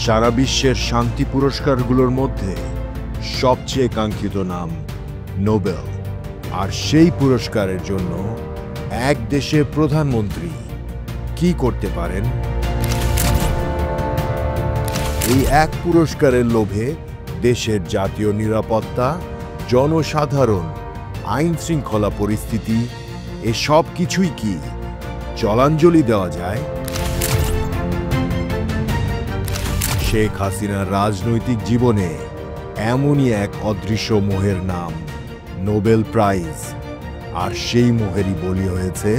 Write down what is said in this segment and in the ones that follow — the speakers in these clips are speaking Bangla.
সারা বিশ্বের শান্তি পুরস্কারগুলোর মধ্যে সবচেয়ে কাঙ্ক্ষিত নাম নোবেল। আর সেই পুরস্কারের জন্য এক দেশের প্রধানমন্ত্রী কি করতে পারেন? এই এক পুরস্কারের লোভে দেশের জাতীয় নিরাপত্তা, জনসাধারণ, আইন শৃঙ্খলা পরিস্থিতি এসব কিছুই কি জলাঞ্জলি দেওয়া যায়? শেখ হাসিনার রাজনৈতিক জীবনে এমনই এক অদৃশ্য মোহের নাম নোবেল প্রাইজ। আর সেই মোহেরই বলি হয়েছে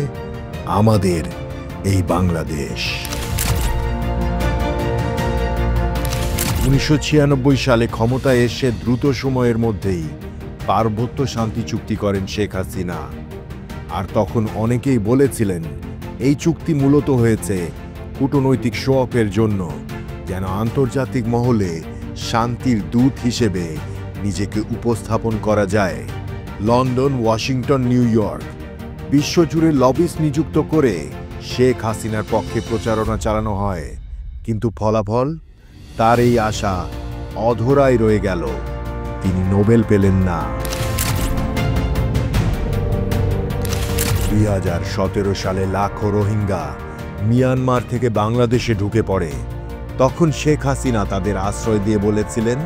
আমাদের এই বাংলাদেশ। 1996 সালে ক্ষমতায় এসে দ্রুত সময়ের মধ্যেই পার্বত্য শান্তি চুক্তি করেন শেখ হাসিনা। আর তখন অনেকেই বলেছিলেন এই চুক্তি মূলত হয়েছে কূটনৈতিক শো অফের জন্য, যেন আন্তর্জাতিক মহলে শান্তির দূত হিসেবে নিজেকে উপস্থাপন করা যায়। লন্ডন, ওয়াশিংটন, নিউ ইয়র্ক বিশ্বজুড়ে লবিস্ট নিযুক্ত করে শেখ হাসিনার পক্ষে প্রচারণা চালানো হয়, কিন্তু ফলাফল তার এই আশা অধরাই রয়ে গেল। তিনি নোবেল পেলেন না। 2017 সালে লাখো রোহিঙ্গা মিয়ানমার থেকে বাংলাদেশে ঢুকে পড়ে। তখন শেখ হাসিনা তাদের আশ্রয় দিয়ে বলেছিলেন,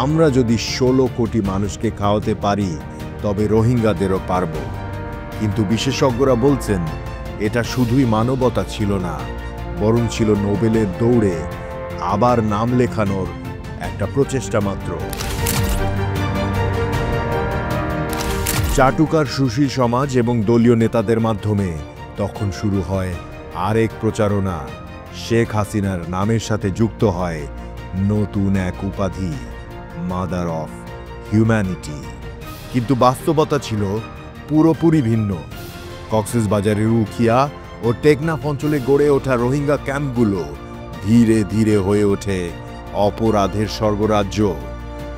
আমরা যদি 16 কোটি মানুষকে খাওয়াতে পারি তবে রোহিঙ্গাদেরও পারব। কিন্তু বিশেষজ্ঞরা বলছেন এটা শুধুই মানবতা ছিল না, বরং ছিল নোবেলের দৌড়ে আবার নাম লেখানোর একটা প্রচেষ্টা মাত্র। চাটুকার সুশীল সমাজ এবং দলীয় নেতাদের মাধ্যমে তখন শুরু হয় আরেক প্রচারণা। শেখ হাসিনার নামের সাথে যুক্ত হয় নতুন এক উপাধি, মাদার অফ হিউম্যানিটি। কিন্তু বাস্তবতা ছিল পুরোপুরি ভিন্ন। কক্সবাজারের উখিয়া ও টেকনাফ অঞ্চলে গড়ে ওঠা রোহিঙ্গা ক্যাম্পগুলো ধীরে ধীরে হয়ে ওঠে অপরাধের স্বর্গরাজ্য।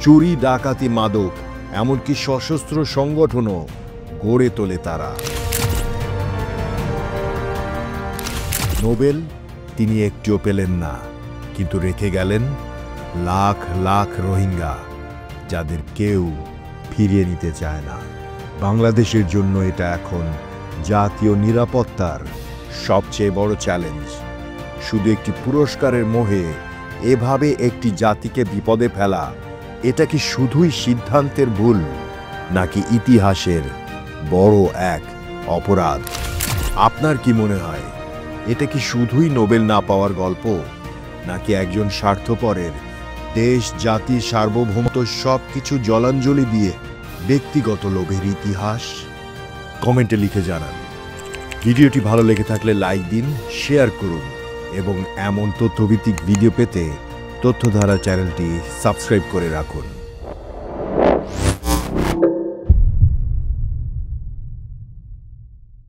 চুরি, ডাকাতি, মাদক, এমনকি সশস্ত্র সংগঠনও গড়ে তোলে তারা। নোবেল তিনি একটিও পেলেন না, কিন্তু রেখে গেলেন লাখ লাখ রোহিঙ্গা, যাদের কেউ ফিরিয়ে নিতে চায় না। বাংলাদেশের জন্য এটা এখন জাতীয় নিরাপত্তার সবচেয়ে বড় চ্যালেঞ্জ। শুধু একটি পুরস্কারের মোহে এভাবে একটি জাতিকে বিপদে ফেলা, এটা কি শুধুই সিদ্ধান্তের ভুল, নাকি ইতিহাসের বড় এক অপরাধ? আপনার কি মনে হয়, এটা কি শুধুই নোবেল না পাওয়ার গল্প, নাকি একজন স্বার্থপরের দেশ, জাতি, সার্বভৌমত্ব সবকিছু জলাঞ্জলি দিয়ে ব্যক্তিগত লোভের ইতিহাস? কমেন্টে লিখে জানান। ভিডিওটি ভালো লেগে থাকলে লাইক দিন, শেয়ার করুন এবং এমন তথ্যভিত্তিক ভিডিও পেতে তথ্যধারা চ্যানেলটি সাবস্ক্রাইব করে রাখুন।